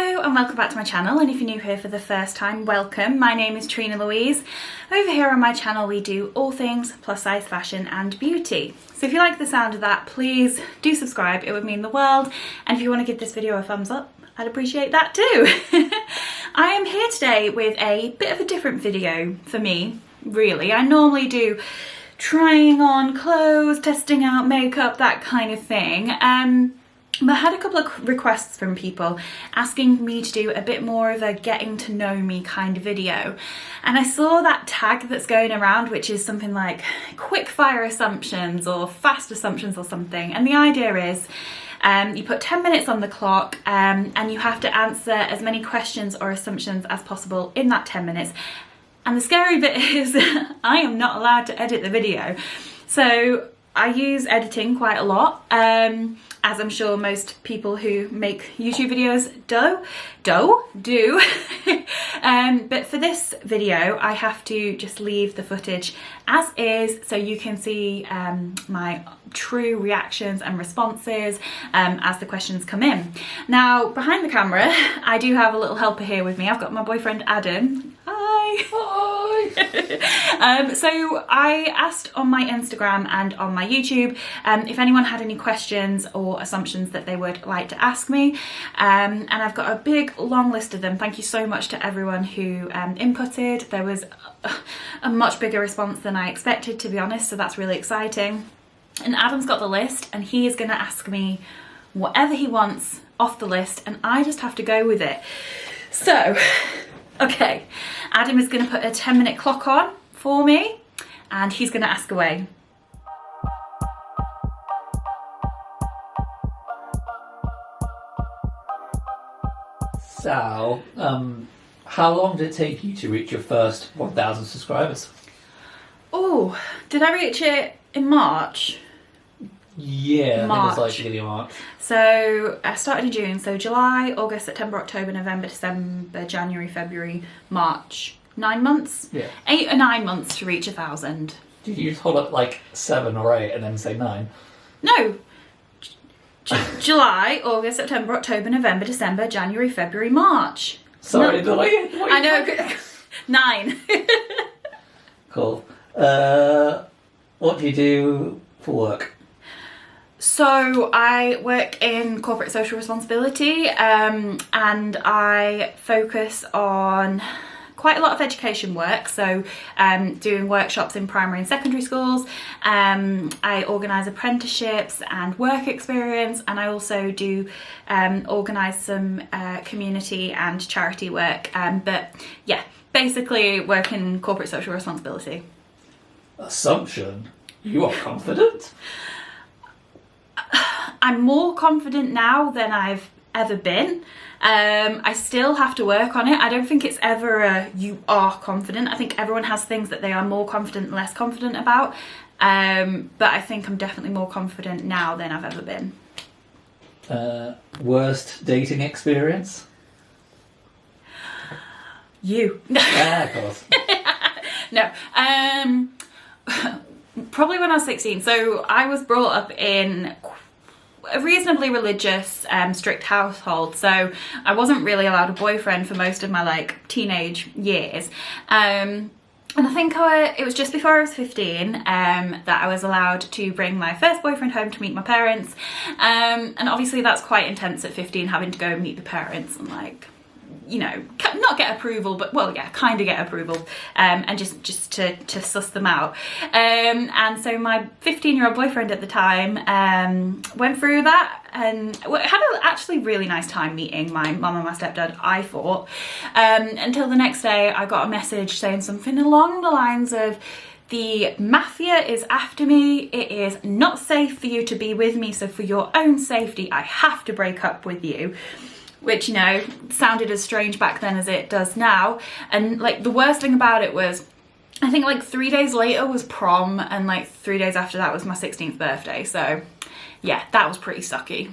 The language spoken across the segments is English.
Hello and welcome back to my channel, and if you're new here for the first time, welcome. My name is Trina-Louise. Over here on my channel we do all things plus size fashion and beauty. So if you like the sound of that, please do subscribe, it would mean the world. And if you want to give this video a thumbs up, I'd appreciate that too. I am here today with a bit of a different video for me, really. I normally do trying on clothes, testing out makeup, that kind of thing. But I had a couple of requests from people asking me to do a bit more of a getting to know me kind of video. And I saw that tag that's going around, which is something like quick fire assumptions or fast assumptions or something. And the idea is you put 10 minutes on the clock and you have to answer as many questions or assumptions as possible in that 10 minutes. And the scary bit is I am not allowed to edit the video. So I use editing quite a lot, as I'm sure most people who make YouTube videos do. But for this video, I have to just leave the footage as is so you can see my true reactions and responses as the questions come in. Now, behind the camera, I do have a little helper here with me. I've got my boyfriend Adam. Hi! Hi! So I asked on my Instagram and on my YouTube if anyone had any questions or assumptions that they would like to ask me, and I've got a big long list of them. Thank you so much to everyone who inputted. There was a much bigger response than I expected, to be honest, so that's really exciting. And Adam's got the list and he is going to ask me whatever he wants off the list and I just have to go with it. So, okay, Adam is going to put a 10-minute clock on for me and he's going to ask away. So, how long did it take you to reach your first 1,000 subscribers? Oh, did I reach it in March? Yeah, March. I think it was like beginning of March. So I started in June, so July, August, September, October, November, December, January, February, March. 9 months? Yeah. 8 or 9 months to reach 1,000. Did you just hold up like 7 or 8 and then say 9? No. July, August, September, October, November, December, January, February, March. Sorry, No. I know. 9. Cool. What do you do for work? So I work in corporate social responsibility and I focus on quite a lot of education work, so doing workshops in primary and secondary schools. I organise apprenticeships and work experience, and I also do organise some community and charity work, but yeah, basically work in corporate social responsibility. Assumption? You are confident? I'm more confident now than I've ever been. I still have to work on it. I don't think it's ever a you are confident. I think everyone has things that they are more confident and less confident about. But I think I'm definitely more confident now than I've ever been. Worst dating experience? You. Of course. No. Probably when I was 16. So I was brought up in a reasonably religious, strict household, so I wasn't really allowed a boyfriend for most of my like teenage years. And I think it was just before I was 15 that I was allowed to bring my first boyfriend home to meet my parents. And obviously that's quite intense at 15, having to go and meet the parents and like, you know, not get approval, but well, yeah, kind of get approval, and just to suss them out. And so my 15-year-old boyfriend at the time went through that and had an actually really nice time meeting my mum and my stepdad, I thought, until the next day I got a message saying something along the lines of, the mafia is after me, it is not safe for you to be with me, so for your own safety I have to break up with you. Which, you know, sounded as strange back then as it does now. And like the worst thing about it was, I think like 3 days later was prom and like 3 days after that was my 16th birthday. So yeah, that was pretty sucky.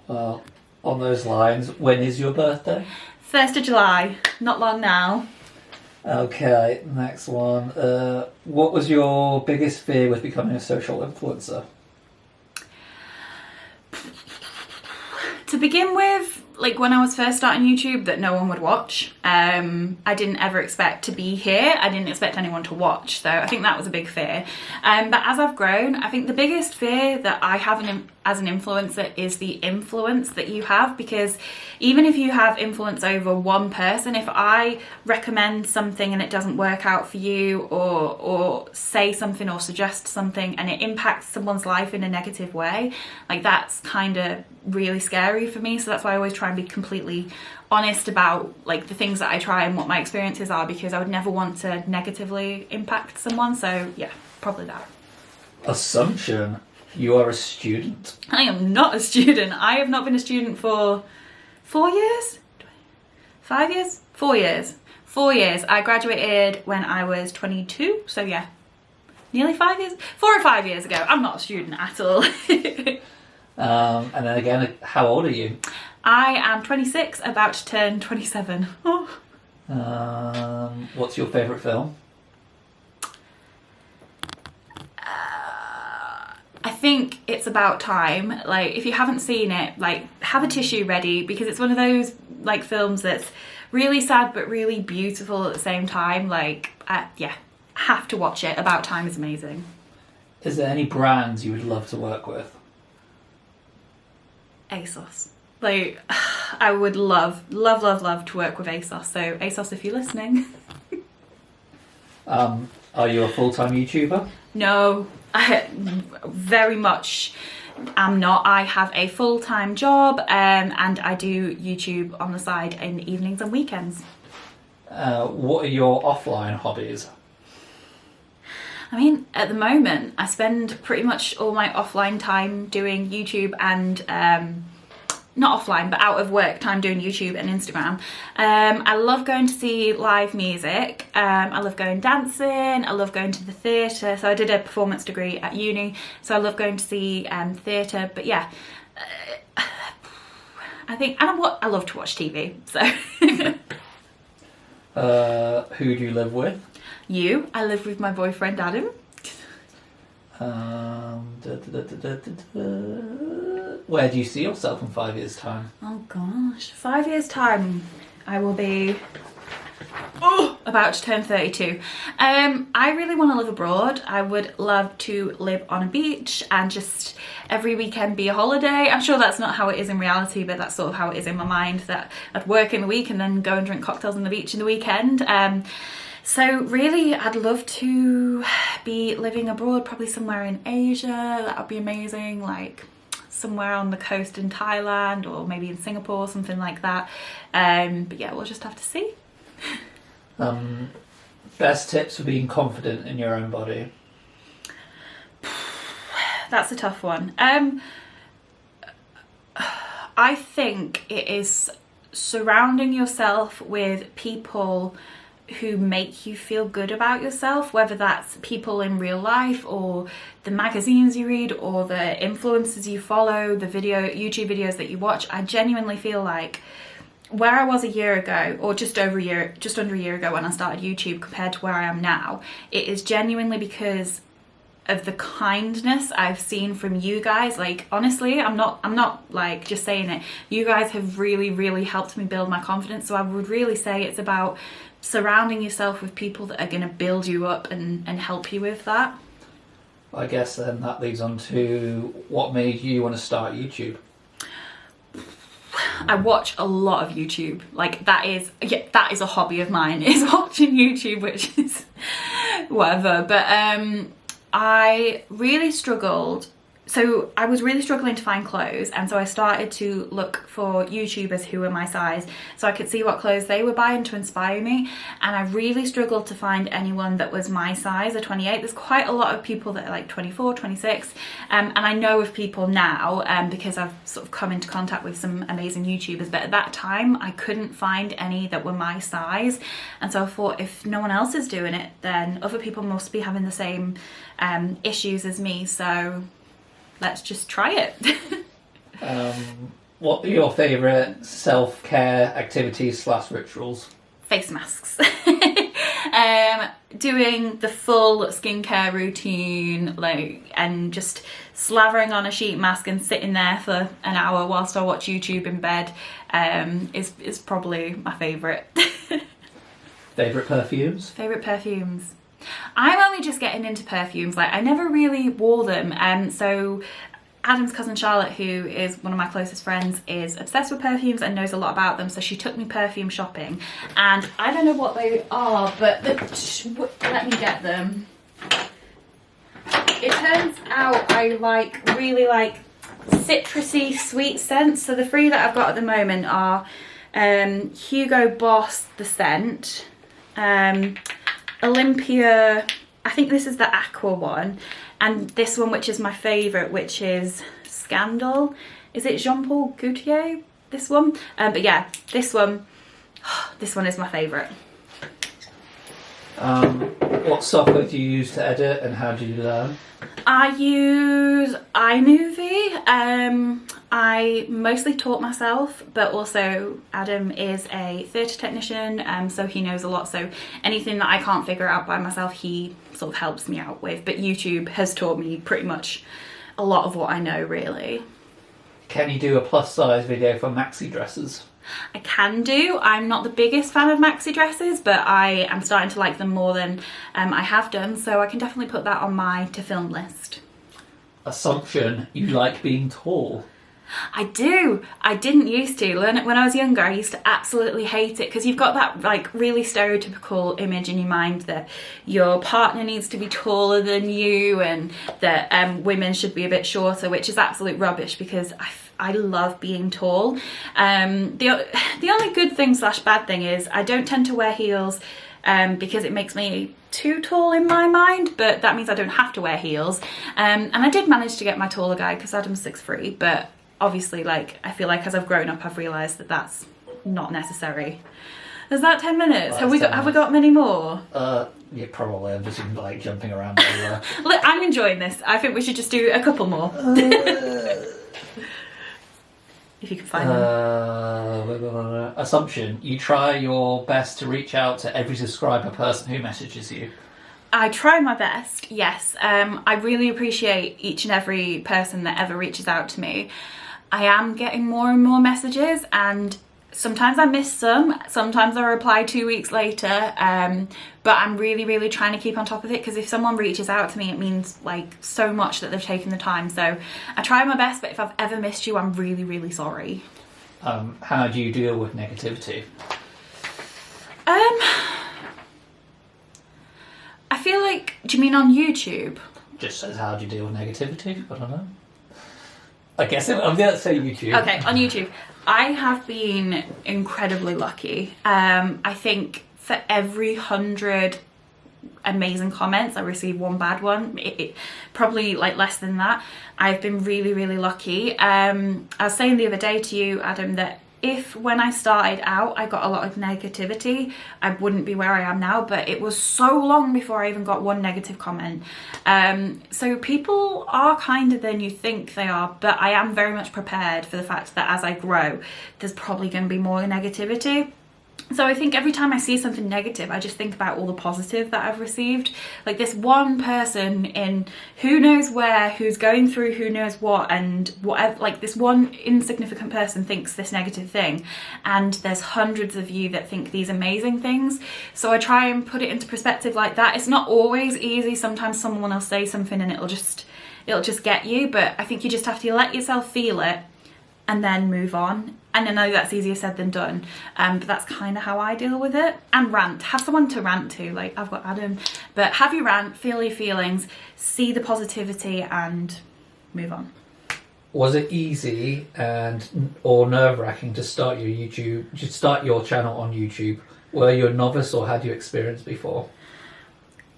Well, on those lines, when is your birthday? 1st of July, not long now. Okay, next one. What was your biggest fear with becoming a social influencer? To begin with, like when I was first starting YouTube that no one would watch. I didn't ever expect to be here. I didn't expect anyone to watch. So I think that was a big fear. But as I've grown, I think the biggest fear that I have as an influencer is the influence that you have, because even if you have influence over one person, if I recommend something and it doesn't work out for you, or say something or suggest something and it impacts someone's life in a negative way, like that's kind of really scary for me. So that's why I always try and be completely honest about like the things that I try and what my experiences are, because I would never want to negatively impact someone. So yeah, probably that. Assumption. You are a student. I am not a student. I have not been a student for 4 years? 5 years? 4 years. 4 years. I graduated when I was 22. So yeah, nearly 5 years. 4 or 5 years ago. I'm not a student at all. And then again, how old are you? I am 26, about to turn 27. Oh. What's your favourite film? I think It's About Time. Like, if you haven't seen it, like, have a tissue ready, because it's one of those like films that's really sad but really beautiful at the same time. Like, yeah, have to watch it. About Time is amazing. Is there any brands you would love to work with? ASOS. Like, I would love to work with ASOS. So ASOS, if you're listening. Are you a full-time YouTuber? No, I very much am not. I have a full-time job, and I do YouTube on the side in evenings and weekends. What are your offline hobbies? I mean, at the moment, I spend pretty much all my offline time doing YouTube and, not offline, but out of work time doing YouTube and Instagram. I love going to see live music. I love going dancing. I love going to the theatre. So I did a performance degree at uni, so I love going to see theatre. But yeah, I think, and I love to watch TV, so. Who do you live with? I live with my boyfriend Adam. Where do you see yourself in 5 years' time? Oh gosh, 5 years' time, I will be about to turn 32. I really want to live abroad. I would love to live on a beach and just every weekend be a holiday. I'm sure that's not how it is in reality, but that's sort of how it is in my mind, that I'd work in the week and then go and drink cocktails on the beach in the weekend. So really, I'd love to be living abroad, probably somewhere in Asia. That would be amazing, like somewhere on the coast in Thailand or maybe in Singapore, something like that. But yeah, we'll just have to see. Best tips for being confident in your own body? That's a tough one. I think it is surrounding yourself with people who make you feel good about yourself, whether that's people in real life or the magazines you read or the influencers you follow, the YouTube videos that you watch. I genuinely feel like where I was a year ago, or just under a year ago when I started YouTube, compared to where I am now, it is genuinely because of the kindness I've seen from you guys. Like, honestly, I'm not like just saying it. You guys have really, really helped me build my confidence. So I would really say it's about surrounding yourself with people that are going to build you up and help you with that. I guess then that leads on to what made you want to start YouTube. I watch a lot of YouTube. Like, that is a hobby of mine, is watching YouTube, which is whatever. But I really struggled. So I was really struggling to find clothes, and so I started to look for YouTubers who were my size so I could see what clothes they were buying to inspire me, and I really struggled to find anyone that was my size, a 28. There's quite a lot of people that are like 24, 26, and I know of people now because I've sort of come into contact with some amazing YouTubers, but at that time I couldn't find any that were my size, and so I thought, if no one else is doing it, then other people must be having the same issues as me, so let's just try it. What are your favourite self-care activities / rituals? Face masks. Doing the full skincare routine, like, and just slavering on a sheet mask and sitting there for an hour whilst I watch YouTube in bed is probably my favourite. Favourite perfumes? Favourite perfumes. I'm only just getting into perfumes. Like, I never really wore them. So Adam's cousin Charlotte, who is one of my closest friends, is obsessed with perfumes and knows a lot about them. So she took me perfume shopping, and I don't know what they are, but let me get them. It turns out I really like citrusy sweet scents. So the three that I've got at the moment are Hugo Boss, the scent, Olympia, I think this is the aqua one, and this one, which is my favourite, which is Scandal. Is it Jean-Paul Gaultier, this one? But yeah, this one is my favourite. What software do you use to edit, and how do you learn? I use iMovie. I mostly taught myself, but also Adam is a theatre technician, so he knows a lot. So anything that I can't figure out by myself, he sort of helps me out with. But YouTube has taught me pretty much a lot of what I know, really. Can you do a plus size video for maxi dresses? I can do. I'm not the biggest fan of maxi dresses, but I am starting to like them more than I have done, so I can definitely put that on my to film list. Assumption, you like being tall. I do. I didn't used to. When I was younger, I used to absolutely hate it, because you've got that like really stereotypical image in your mind that your partner needs to be taller than you, and that women should be a bit shorter, which is absolute rubbish, because I love being tall. The only good thing / bad thing is I don't tend to wear heels because it makes me too tall in my mind, but that means I don't have to wear heels. And I did manage to get my taller guy, because Adam's 6'3", but obviously, like, I feel like as I've grown up, I've realised that that's not necessary. Is that 10 minutes? Have we got many more? Yeah, probably. I'm just like jumping around everywhere. Look, I'm enjoying this. I think we should just do a couple more. If you can find them. Assumption, you try your best to reach out to every subscriber person who messages you. I try my best, yes. I really appreciate each and every person that ever reaches out to me. I am getting more and more messages, and sometimes I miss some, sometimes I reply 2 weeks later, but I'm really trying to keep on top of it, because if someone reaches out to me, it means like so much that they've taken the time. So I try my best, but if I've ever missed you, I'm really sorry. How do you deal with negativity? I feel like, do you mean on YouTube? Just says, how do you deal with negativity? I don't know. I guess I'm going to say YouTube. Okay, on YouTube. I have been incredibly lucky. I think for every 100 amazing comments, I receive one bad one. Probably like less than that. I've been really lucky. I was saying the other day to you, Adam, that if when I started out I got a lot of negativity, I wouldn't be where I am now, but it was so long before I even got one negative comment. So people are kinder than you think they are, but I am very much prepared for the fact that as I grow, there's probably going to be more negativity. So I think every time I see something negative, I just think about all the positive that I've received. Like this one person in who knows where, who's going through who knows what, and whatever, like this one insignificant person thinks this negative thing, and there's hundreds of you that think these amazing things. So I try and put it into perspective like that. It's not always easy. Sometimes someone will say something and it'll just get you, but I think you just have to let yourself feel it and then move on. And I know that's easier said than done, but that's kind of how I deal with it. And rant. Have someone to rant to. Like, I've got Adam. But have your rant, feel your feelings, see the positivity, and move on. Was it easy or nerve-wracking to start your channel on YouTube? Were you a novice, or had you experienced before?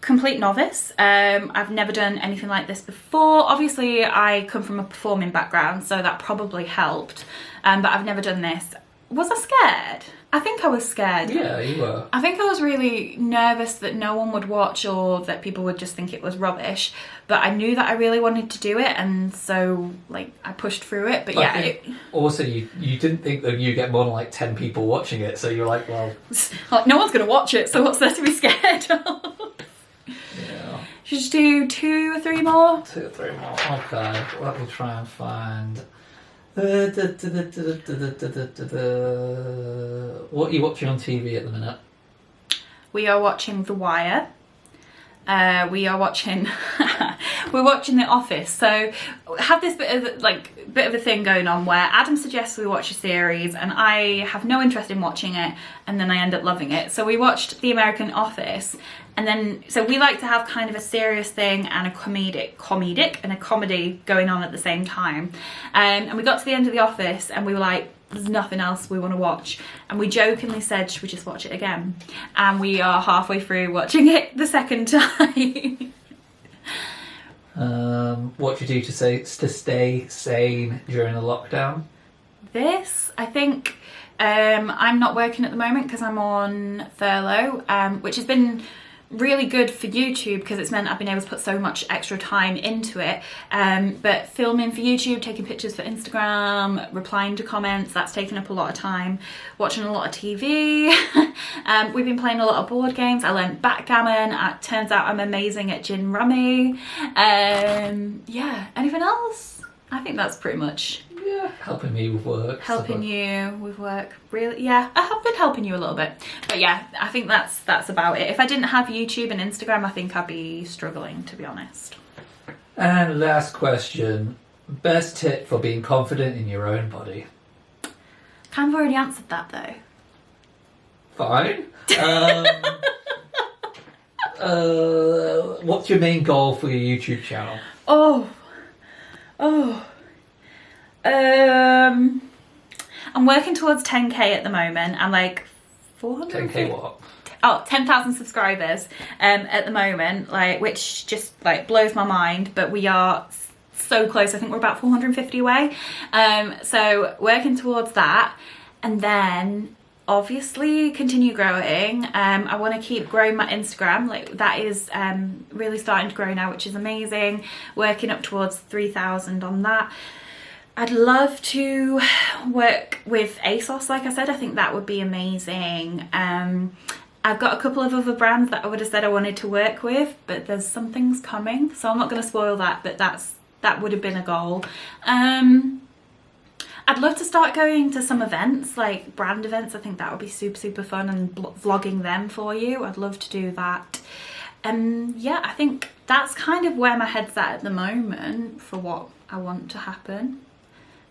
Complete novice. I've never done anything like this before. Obviously I come from a performing background, so that probably helped, but I've never done this. Was I scared? I think I was scared. Yeah, you were. I think I was really nervous that no one would watch, or that people would just think it was rubbish, but I knew that I really wanted to do it, and so like I pushed through it. But yeah, also you didn't think that you get more than like 10 people watching it, so you're like, well, like, no one's gonna watch it, so what's there to be scared of? Yeah. Should just do 2 or 3 more? 2 or 3 more. Okay, let me try and find. What are you watching on TV at the minute? We are watching The Wire. We are watching we're watching The Office. So have this bit of a thing going on where Adam suggests we watch a series and I have no interest in watching it, and then I end up loving it. So we watched The American Office, and then so we like to have kind of a serious thing and a comedic and a comedy going on at the same time. And we got to the end of The Office and we were like, there's nothing else we want to watch, and we jokingly said, should we just watch it again? And we are halfway through watching it the second time. What do you do to stay sane during the lockdown? This, I think, I'm not working at the moment because I'm on furlough, which has been really good for YouTube because it's meant I've been able to put so much extra time into it. But filming for YouTube, taking pictures for Instagram, replying to comments, that's taken up a lot of time. Watching a lot of TV. We've been playing a lot of board games. I learned backgammon. It turns out I'm amazing at gin rummy. Yeah, anything else? I think that's pretty much. Yeah, helping me with work. Helping you with work, really? Yeah, I have been helping you a little bit. But yeah, I think that's about it. If I didn't have YouTube and Instagram, I think I'd be struggling, to be honest. And last question, best tip for being confident in your own body? Kind of already answered that though. Fine. What's your main goal for your YouTube channel? I'm working towards 10k at the moment. I'm like 400. 10k what? Oh, 10,000 subscribers at the moment, like, which just like blows my mind, but we are so close. I think we're about 450 away. So working towards that, and then obviously continue growing. I want to keep growing my Instagram, like that is really starting to grow now, which is amazing. Working up towards 3,000 on that. I'd love to work with ASOS, like I said. I think that would be amazing. I've got a couple of other brands that I would have said I wanted to work with, but there's some things coming, so I'm not going to spoil that, but that would have been a goal. I'd love to start going to some events, like brand events. I think that would be super fun, and vlogging them for you. I'd love to do that. Yeah, I think that's kind of where my head's at the moment for what I want to happen.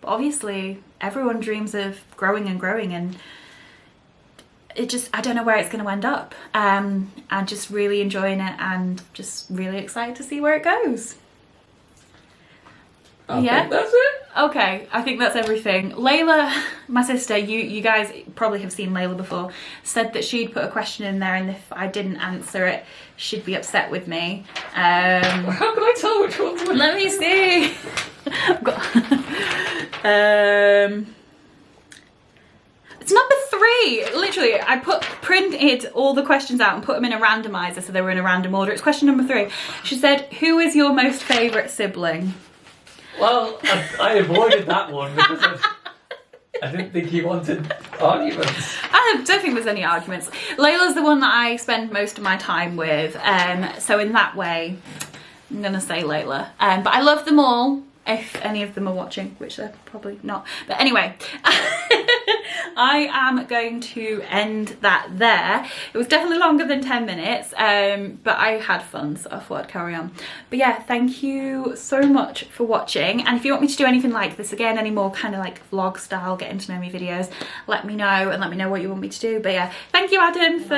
But obviously everyone dreams of growing and growing, and I don't know where it's going to end up. I'm just really enjoying it and just really excited to see where it goes. I think that's it. Okay, I think that's everything. Layla, my sister, you guys probably have seen Layla before, said that she'd put a question in there, and if I didn't answer it, she'd be upset with me. How can I tell which one's which? Let me see. It's number 3. Literally, I printed all the questions out and put them in a randomizer so they were in a random order. It's question number 3. She said, "Who is your most favourite sibling?" Well, I avoided that one because I didn't think you wanted arguments. I don't think there's any arguments. Layla's the one that I spend most of my time with, so in that way, I'm gonna say Layla. But I love them all, if any of them are watching, which they're probably not. But anyway, I am going to end that there. It was definitely longer than 10 minutes, but I had fun, so I thought I'd carry on. But yeah, thank you so much for watching. And if you want me to do anything like this again, any more kind of like vlog style, getting to know me videos, let me know, and let me know what you want me to do. But yeah, thank you, Adam, for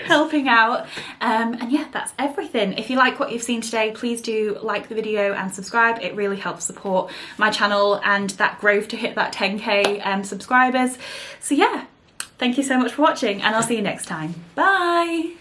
helping out. And yeah, that's everything. If you like what you've seen today, please do like the video and subscribe. It really helps support my channel and that growth to hit that 10k subscribers. So yeah, thank you so much for watching, and I'll see you next time. Bye.